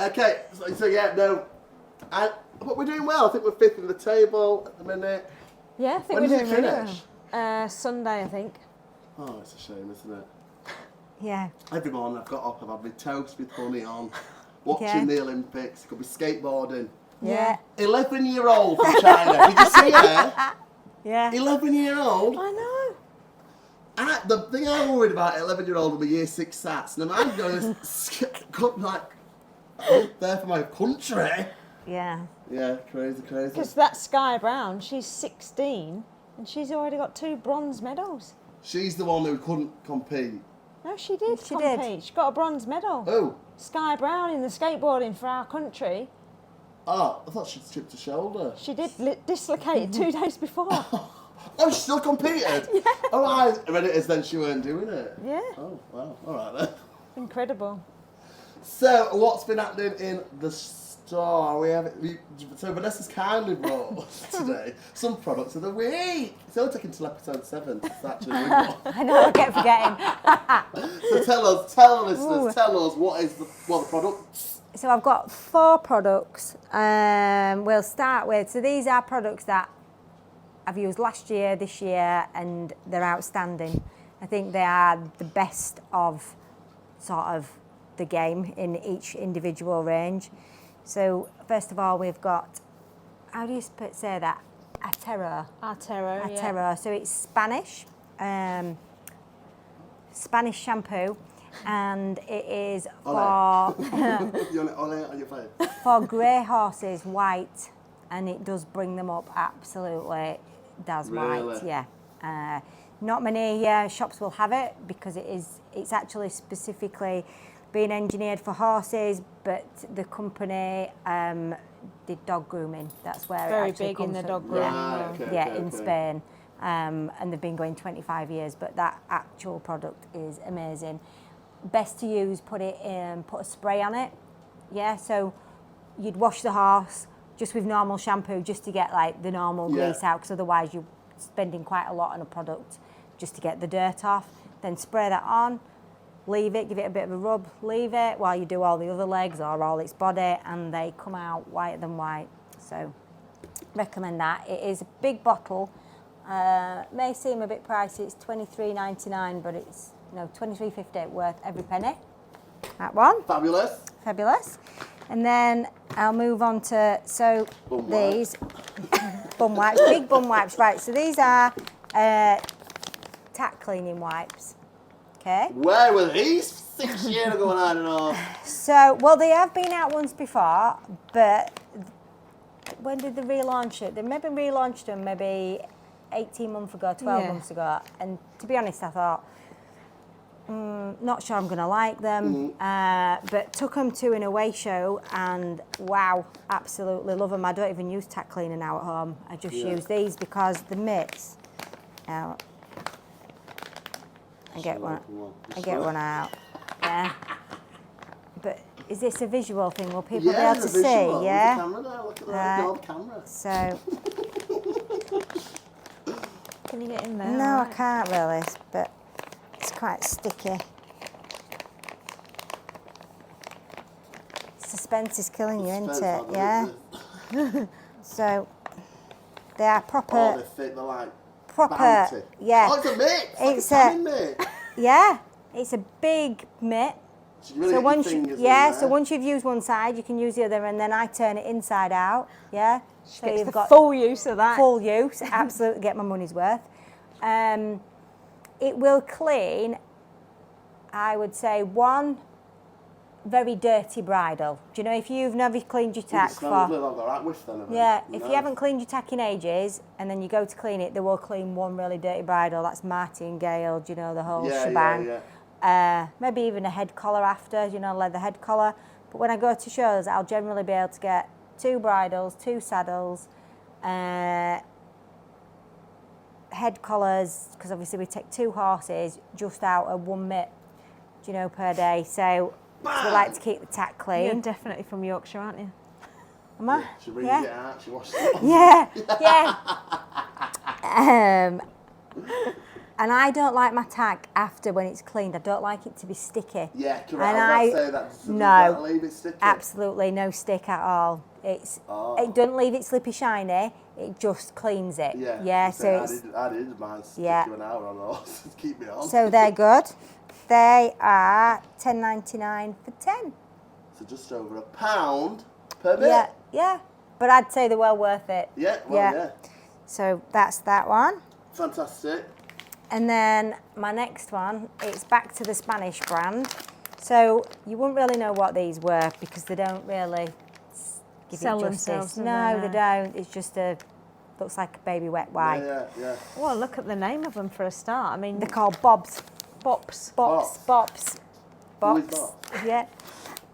Okay, so yeah, no. But we're doing well. I think we're 5th in the table at the minute. Yeah, I think When we're does doing it really finish? well. Sunday, I think. Oh, it's a shame, isn't it? Yeah. Every morning I've got up, I've had my toast with honey on, watching Yeah. the Olympics, could be skateboarding. Yeah. 11-year-old from China. Did you see her? Yeah. 11-year-old. I know. The thing I'm worried about 11-year-old will be year 6 sats. And I'm going to like up there for my country. Yeah. Yeah, crazy. Because that Sky Brown, she's 16 and she's already got 2 bronze medals. She's the one who couldn't compete. No, she did She did. compete. She got a bronze medal. Oh, Sky Brown in the skateboarding for our country. I thought she'd chipped her shoulder. She did dislocate it 2 days before. Oh, she still competed? Yeah. Oh, I read it as then she weren't doing it. Yeah. Oh, wow. All right then. Incredible. So, what's been happening in the store? So, Vanessa's kindly brought us today some products of the week. It's only taken till episode 7 to actually win one. I know, I kept forgetting. So, tell listeners, tell us what the products. So I've got 4 products. We'll start with, so these are products that I've used last year, this year, and they're outstanding. I think they are the best of sort of the game in each individual range. So first of all, we've got, how do you say that? Atero. Artero, yeah. Atero. So it's Spanish, Spanish shampoo, and it is for You want it on your face? for grey horses, white, and it does bring them up absolutely. Does Really? white, yeah. Not many shops will have it because it's actually specifically being engineered for horses, but the company did dog grooming. That's where Very it actually big in comes the from. dog Yeah. grooming Right, world. okay, Yeah, okay, in okay. Spain, and they've been going 25 years. But that actual product is amazing. Best to use, put a spray on it. Yeah, so you'd wash the horse just with normal shampoo, just to get like the normal Yeah. grease out. Because otherwise you're spending quite a lot on a product just to get the dirt off. Then spray that on, leave it, give it a bit of a rub, leave it while you do all the other legs or all its body, and they come out whiter than white. So recommend that. It is a big bottle. May seem a bit pricey. It's $23.99, but it's $23.50 worth every penny. That one, Fabulous. fabulous. And then I'll move on to Bum these bum wipes, big bum wipes. Right, so these are tack cleaning wipes. Okay. Where were these 6 years ago? I don't know. So, well, they have been out once before, but when did they relaunch it? They maybe relaunched them maybe 18 months ago, 12 Yeah. months ago. And to be honest, I thought, not sure I'm going to like them. But took them to an away show and wow, absolutely love them. I don't even use tack cleaner now at home. I just use these because the mitts. Now, I get one out. Yeah. But is this a visual thing? Will people be able to see? Yeah. Camera there. Look at that. The camera. So Can you get in there? No, I Alright. can't really, but it's quite sticky. Suspense is killing you, isn't it? Yeah. So they are proper. Oh, they're thick. They're like proper. bounty. Yeah. Oh, it's a mix. It's like a tanning mitt. Yeah, it's a big mitt. So you really So get your once fingers in yeah, there. so once you've used one side, you can use the other, and then I turn it inside out. Yeah, so Gets you've the got full use of that. full use. Absolutely, get my money's worth. It will clean. I would say one very dirty bridle. Do you know if you've never cleaned your tack It smells for? a little like that whiff then. Yeah, if you haven't cleaned your tack in ages, and then you go to clean it, they will clean one really dirty bridle. That's martingale. Do you know the whole shebang? Yeah. Maybe even a head collar after, you know, leather head collar. But when I go to shows, I'll generally be able to get 2 bridles, 2 saddles, head collars, because obviously we take 2 horses just out of 1 mitt, you know, per day. So we like to keep the tack You're clean. definitely from Yorkshire, aren't you? Am I? She brings Yeah. it out. She washes it off. Yeah. And I don't like my tack after when it's cleaned. I don't like it to be sticky. Yeah, correct. And I was about to say that. Does no, that leave it sticky? absolutely no stick at all. It doesn't leave it slippy shiny. It just cleans it. Yeah. Yeah. So I did mine stick Yeah. to an hour on horse to keep me on. so they're good. They are $10.99 for 10. So just over £1 per bit. Yeah, yeah. But I'd say they're well worth it. Yeah, well, yeah. So that's that one. Fantastic. And then my next one, it's back to the Spanish brand. So you wouldn't really know what these were because they don't really give Sell it themselves, justice. do No, they? they don't. It's just looks like a baby wet wipe. Yeah. Well, look at the name of them for a start. I mean, They're called Bobs. bops. Bops. Who is Bops.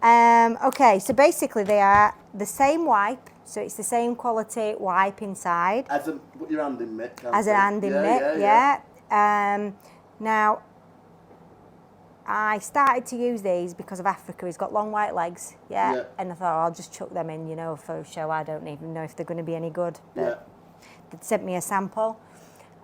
Yeah. Okay, so basically they are the same wipe. So it's the same quality wipe inside. As a, put your hand in mitt. Can't As an you? hand in mitt, yeah. Now, I started to use these because of Africa. He's got long white legs, Yeah. and I thought, oh, I'll just chuck them in, you know, for a show. I don't even know if they're going to be any good. But they'd sent me a sample,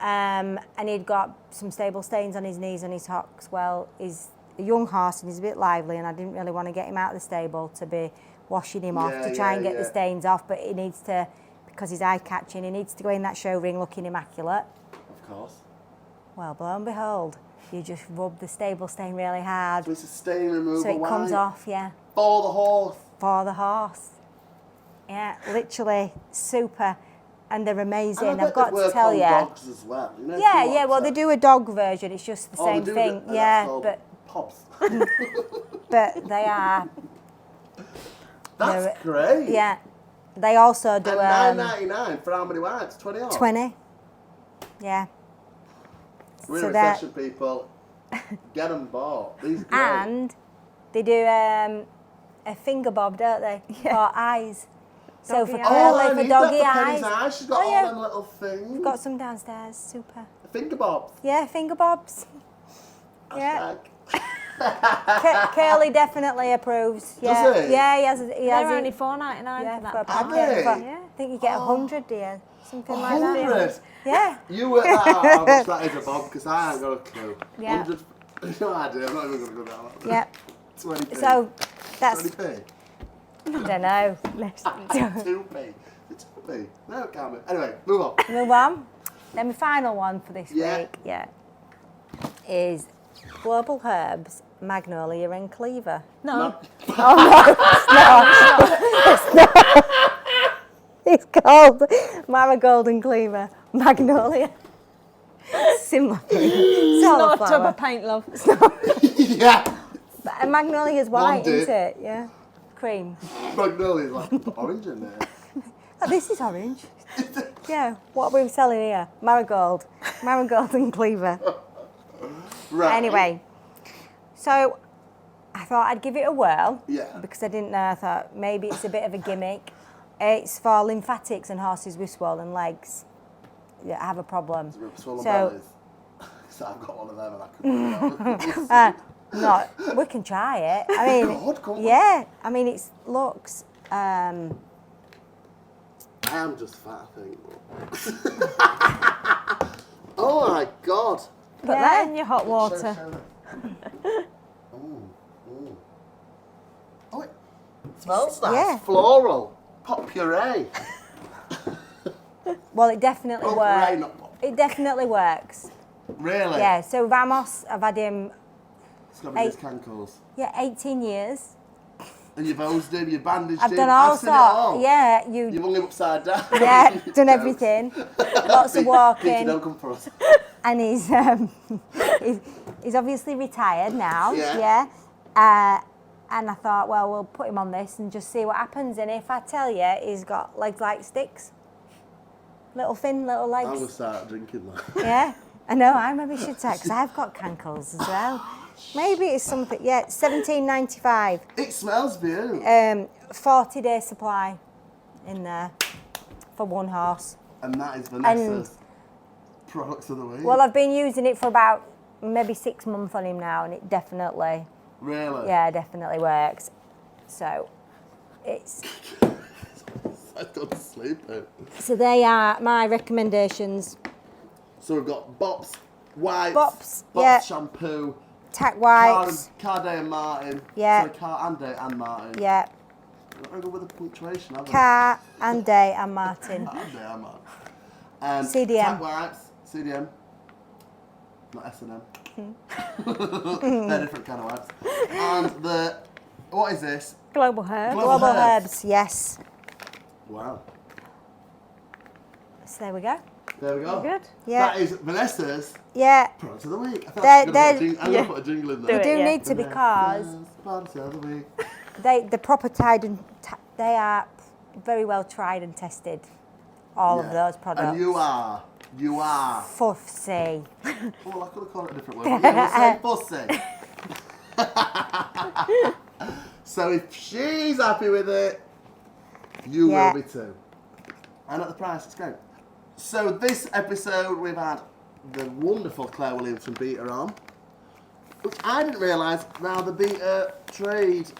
and he'd got some stable stains on his knees and his hocks. Well, he's a young horse and he's a bit lively, and I didn't really want to get him out of the stable to be washing him off to try and get the stains off, but he needs to, because he's eye-catching, he needs to go in that show ring looking immaculate. Of course. Well, lo and behold, you just rub the stable stain really hard, So it's a stain removal so it comes wipe off, yeah, for the horse. for the horse. Yeah, literally super, and they're amazing. And I bet I've got they to work tell on you. dogs as well. You know, Yeah, if you yeah. want Well, to- they do a dog version. It's just the Oh, they same do thing. the- that's Yeah, called but Pops. they are. That's they're- great. Yeah, they also do And $9.99 for how many wipes? 20 off? 20. Yeah. We're So in that- recession, people. Get them bought. These are great. And they do a finger bob, don't they? For eyes. So Doggy for eyes. Oh, I curly, for need doggy that for eyes. Penny's eyes. She's got Oh, all yeah. them little things. Got some downstairs. Super. Finger bobs. Yeah, finger bobs. Yeah. Hashtag. Curly definitely approves. Yeah. Does he? Yeah, he has. He They're has only it. $4.99 Yeah, for that for a pack. Have packet. they? For- Yeah. I think you get 100, dear. Something like 100. that. Yeah. You work that out how much that is a bob, because I ain't got a clue. Yeah. 100. No idea. I'm not even going to go down that. Yeah. 20p. So that's. 20p. I don't know. Let's 2p. It's 2p. No, it can't be. Anyway, move on. move on. Then my final one for this Yeah. week, is Global Herbs Magnolia and Cleaver. No. It's called Marigold and Cleaver Magnolia. Similar. It's not a tub flower. of paint, love. Yeah. But Magnolia's white, dip. isn't it? Yeah. Cream. Magnolia's like orange in there. Oh, this is orange. Yeah. What are we selling here? Marigold. Marigold and Cleaver. Right. Anyway, so I thought I'd give it a whirl. Yeah. Because I didn't know. I thought maybe it's a bit of a gimmick. It's for lymphatics and horses with swollen legs that have a problem. Swollen So- bellies. So I've got one of them and I could. Not. We can try it. I mean, God, go on. yeah. I mean, it looks. I am just fat, I think. Oh Oh my God. Put that in your hot water. Show that. Oh, it smells nice. Yeah. Floral. Pop puree. Well, it definitely Puree, works. not pop. It definitely works. Really? Yeah, so Ramos, I've had him, It's got to be his cankles. 18 years. And you've hosed him, you've bandaged I've him. done all I've seen it all. sorts. Yeah, You've hung him upside down. yeah, done Jokes. everything. Lots of Peter, walking. don't come for us. And he's obviously retired now. Yeah. And I thought, well, we'll put him on this and just see what happens. And if I tell you, he's got legs like sticks. Little thin little legs. I'm going to start drinking that. Yeah, I know. I maybe should say because I've got cankles as well. Maybe it's something. Yeah, $17.95. It smells beautiful. 40-day supply in there for one horse. And that is Vanessa's products of the week. Well, I've been using it for about maybe 6 months on him now, and it definitely, Really? definitely works. So, it's. I don't sleep in. So they are my recommendations. So we've got Bops wipes, Bops, yeah. shampoo, Tack wipes. Carday and Martin. Yeah. Sorry, Car and Day and Martin. Yeah. I'm not going to go with the punctuation, have I? Car and Day and Martin. Car and Day and Martin. CDM. Tack wipes, CDM. Not S&M. They're different kind of wipes. And what is this? Global Herb. Global Herbs, yes. Wow. So there we go. There we go. Good. Yeah. That is Vanessa's Yeah. product of the week. I feel They're- like I'm going yeah. to put a jingle in Do there. it. Do yeah. need to because Vanessa's product of the week. the proper they are very well tried and tested. All of Yeah. those products. And you are. Fussy. Oh, I could have called it a different word. But yeah, we'll say fussy. So if she's happy with it, you Yeah. will be too. And at the price, it's great. So this episode, we've had the wonderful Claire Williams from Beta on, which I didn't realise. Now the Beta Trade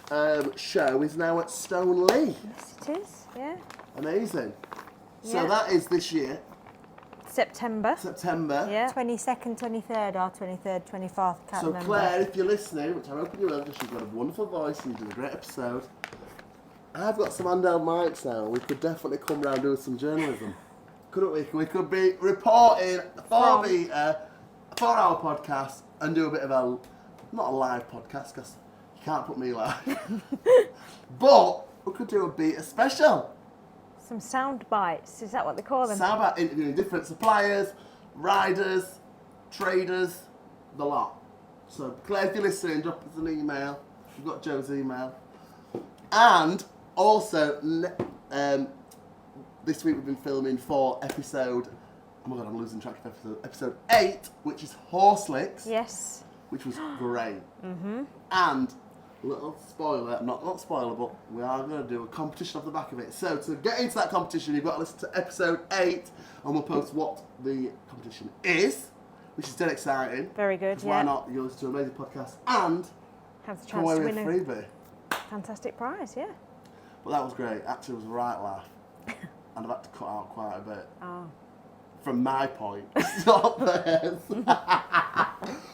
show is now at Stoneleigh. Yes, it is. Yeah. Amazing. So Yeah. that is this year, September. September. Yeah. 22nd, 23rd, or 23rd, 24th. Can't So remember. Claire, if you're listening, which I'm hoping you will, because you've got a wonderful voice and you did a great episode, I've got some handheld mics now. We could definitely come round doing some journalism, couldn't we? We could be reporting for Beta, 4-hour podcast, and do a bit of not a live podcast because you can't put me live, but we could do a Beta special. Some sound bites. Is that what they call them? Sound about interviewing different suppliers, riders, traders, the lot. So Claire, if you're listening, drop us an email. We've got Joe's email. And also, this week we've been filming for episode, oh my god, I'm losing track of episode 8, which is Horse Licks, Yes. which was great. And little spoiler, not spoiler, but we are going to do a competition off the back of it. So to get into that competition, you've got to listen to episode 8, and we'll post what the competition is, which is dead exciting. Very good. 'Cause Yeah. why not? You listen to an amazing podcast and Have the come chance away to with win a a freebie. fantastic prize. Yeah. But that was great. Actually, it was a right laugh, and I've had to cut out quite a bit. Oh. From my point, not theirs.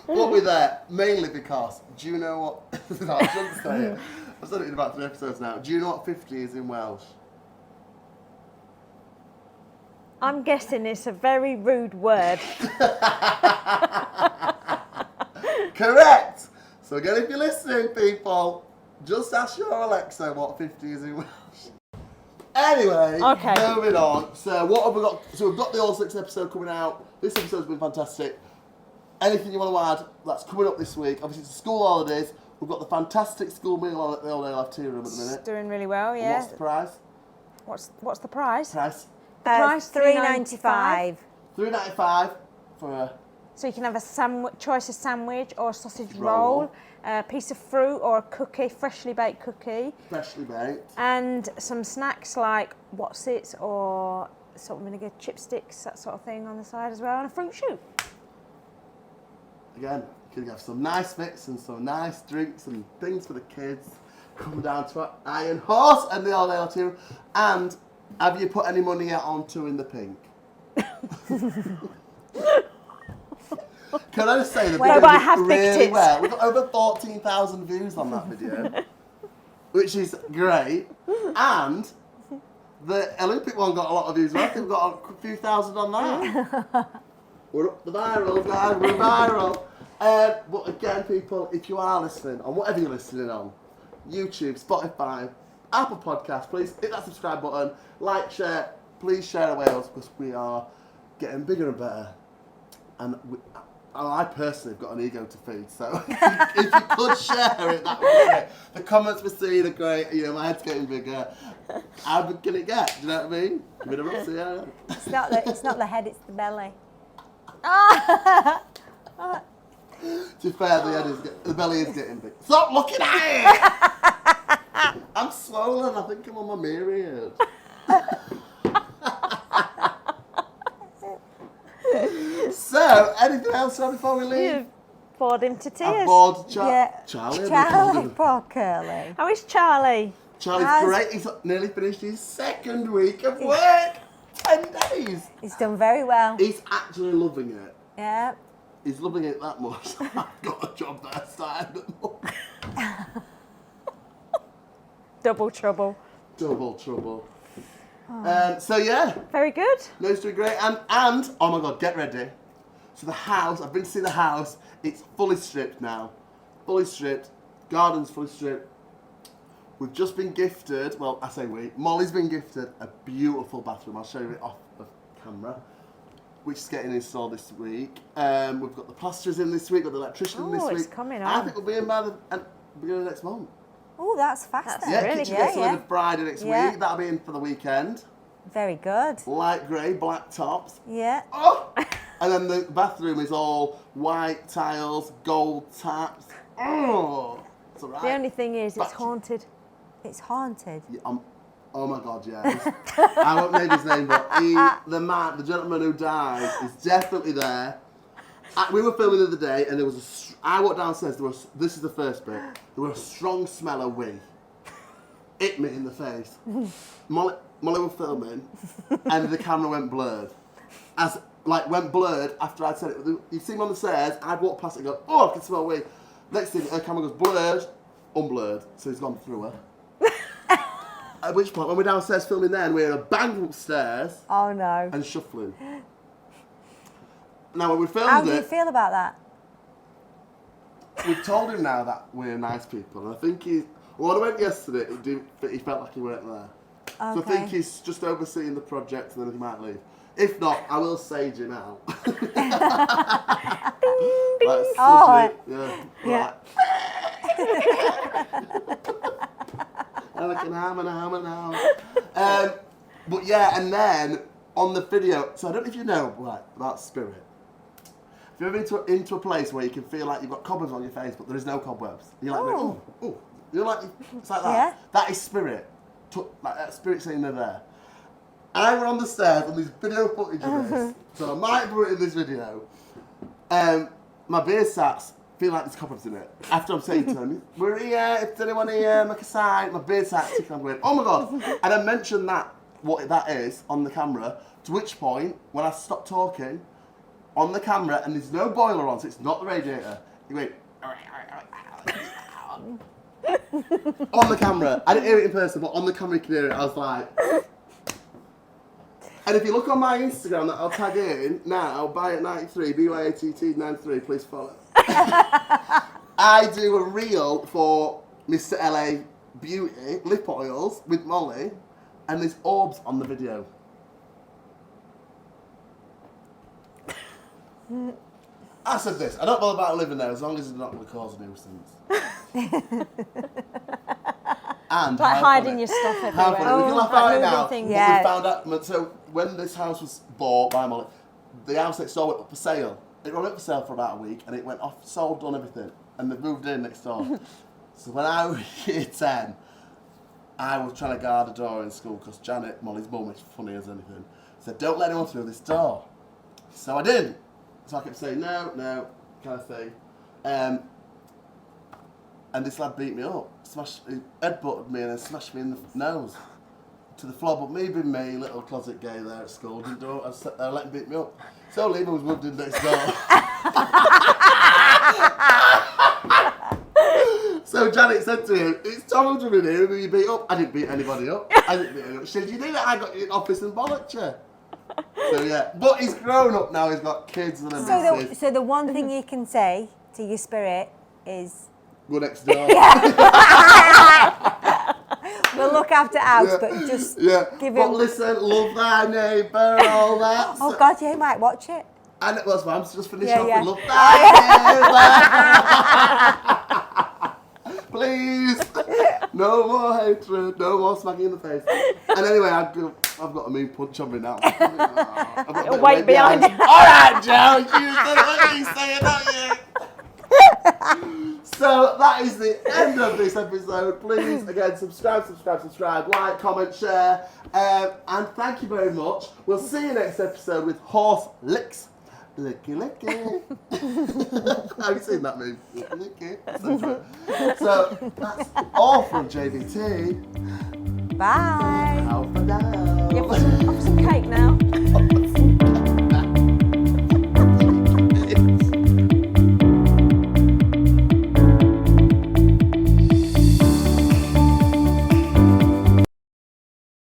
But we're there mainly because, do you know what? No, I shouldn't say it. I've said it in about 3 episodes now. Do you know what 50 is in Welsh? I'm guessing it's a very rude word. Correct! So again, if you're listening, people, just ask your Alexa what 50 is in Welsh. Anyway, Okay. moving on. So what have we got? So we've got the All Six episode coming out. This episode's been fantastic. Anything you want to add that's coming up this week? Obviously, it's the school holidays. We've got the fantastic school meal on at the Old Ale Tea Room at the It's minute. doing really well. And Yeah. what's the price? What's the price? Price? price, $3.95. $3.95 for a So you can have a choice of sandwich or a sausage Roll. roll, a piece of fruit or a cookie, freshly baked cookie, freshly baked. and some snacks like What's-Its or salt and vinegar chipsticks, that sort of thing on the side as well, and a fruit shoot. Again, you can have some nice bits and some nice drinks and things for the kids. Come down to our Iron Horse and the Old Ale Tea Room. And have you put any money yet onto In the Pink? Can I just say the Well, video I did have picked really it. well. We've got over 14,000 views on that video, which is great. And the Olympic one got a lot of views. I think we've got a few thousand on that. We're up the viral, guys. We're viral. But again, people, if you are listening on whatever you're listening on, YouTube, Spotify, Apple Podcasts, please hit that subscribe button, like, share, please share away us because we are getting bigger and better. And I personally have got an ego to feed, so if you could share it, that would be great. The comments we're seeing are great. You know, my head's getting bigger. How big can it get? Do you know what I mean? A bit of ups, yeah. It's not the head, it's the belly. To be fair, the belly is getting big. Stop looking at it! I'm swollen. I think I'm on my period. So, anything else before we leave? You've bored him to I tears. bored Yeah. Charlie. Charlie, poor Curly. How is Charlie? Charlie's great. He's nearly finished his second week of work. 10 days. He's done very well. He's actually loving it. Yeah. He's loving it that much. I've got a job that I started at month. Double trouble. Double trouble. So yeah, Very good. no, it's doing great. And oh my god, get ready. So the house, I've been to see the house. It's fully stripped now. Fully stripped. Garden's fully stripped. We've just been gifted, well, I say we, Molly's been gifted a beautiful bathroom. I'll show you it off the camera, which is getting installed this week. We've got the plasterers in this week, got the electrician in this week. It's coming I on. think we'll be in by the beginning of next month. Oh, that's fast. That's then. Yeah, really kitchen good, gets delivered Friday next Yeah. week. That'll be in for the weekend. Very good. Light grey, black tops. Yeah. Oh! And then the bathroom is all white tiles, gold taps. Oh! It's alright. The only thing is, it's But- haunted. It's haunted. Yeah, oh my god, yeah. I won't name his name, but the gentleman who died is definitely there. We were filming the other day, and there was I walked downstairs. This is the first bit. There was a strong smell of wee. Hit me in the face. Molly were filming, and the camera went blurred. Went blurred after I'd said it. You see me on the stairs. I'd walk past it and go, oh, I can smell wee. Next thing, her camera goes blurred, unblurred. So he's gone through her. At which point, when we're downstairs filming then, we're bang upstairs Oh no. and shuffling. Now, when we filmed How do you it, feel about that? we've told him now that we're nice people. And I think when I went yesterday, he felt like he weren't there. So I think Okay. he's just overseeing the project and then he might leave. If not, I will sage him out. Like, Oh, yeah. And I can ham. But yeah, and then on the video, so I don't know if you know about spirit. If you've ever been into a place where you can feel like you've got cobwebs on your face, but there is no cobwebs, and you're like, oh, you're like, it's like that. Yeah. That is spirit. Like that spirit saying they're there. I went on the stairs and there's video footage of this, so I might put it in this video. My beer sacks feel like there's cobwebs in it. After I'm saying to them, we're here, if there's anyone here, make a sign. My beer sack's ticking, I'm going, oh my god. And I mentioned what that is on the camera, to which point, when I stopped talking, on the camera, and there's no boiler on, so it's not the radiator, he went, on the camera. I didn't hear it in person, but on the camera you can hear it. I was like... And if you look on my Instagram that I'll tag in now, ByIt93, BYATT93, please follow. I do a reel for Mr. LA Beauty, lip oils, with Molly, and there's orbs on the video. I said this, I don't bother about living there as long as it's not going to cause a nuisance. And Like hiding your stuff how everywhere. funny. We can laugh Like at it moving now. things. But Yeah. we found out, so when this house was bought by Molly, the house next door went up for sale. It went up for sale for about a week and it went off, sold, done everything. And they moved in next door. So when I was year 10, I was trying to guard a door in school because Janet, Molly's mum, is funny as anything, said, don't let anyone through this door. So I didn't. So I kept saying, no, kind of thing. And this lad beat me up, he headbutted me and then smashed me in the nose. to the floor, but me being me, little closet gay there at school, didn't do it. I sat there, let him beat me up. So Lima was moved in next door. So Janet said to him, it's children in here, who you beat up? I didn't beat anybody up. I didn't beat anyone up. She said, you did it, I got you in office and bollocked you. So yeah, but he's grown up now, he's got kids and everything. So the one thing you can say to your spirit is... Go next door. We'll look after house, but just give him... But listen, love thy neighbour, all that. Oh God, yeah, he might watch it. And it was, I'm just finishing off Yeah. with love thy neighbour. Please. No more hatred, no more smacking in the face. And anyway, I've got a mean punch on me now. I've got a bit of Weight behind it. All right, Joe, you said what you say about you. So that is the end of this episode. Please, again, subscribe, like, comment, share. And thank you very much. We'll see you next episode with Horse Licks. Licky, licky. Have you seen that movie? Licky, licky. So that's all from JBT. Bye. How for that?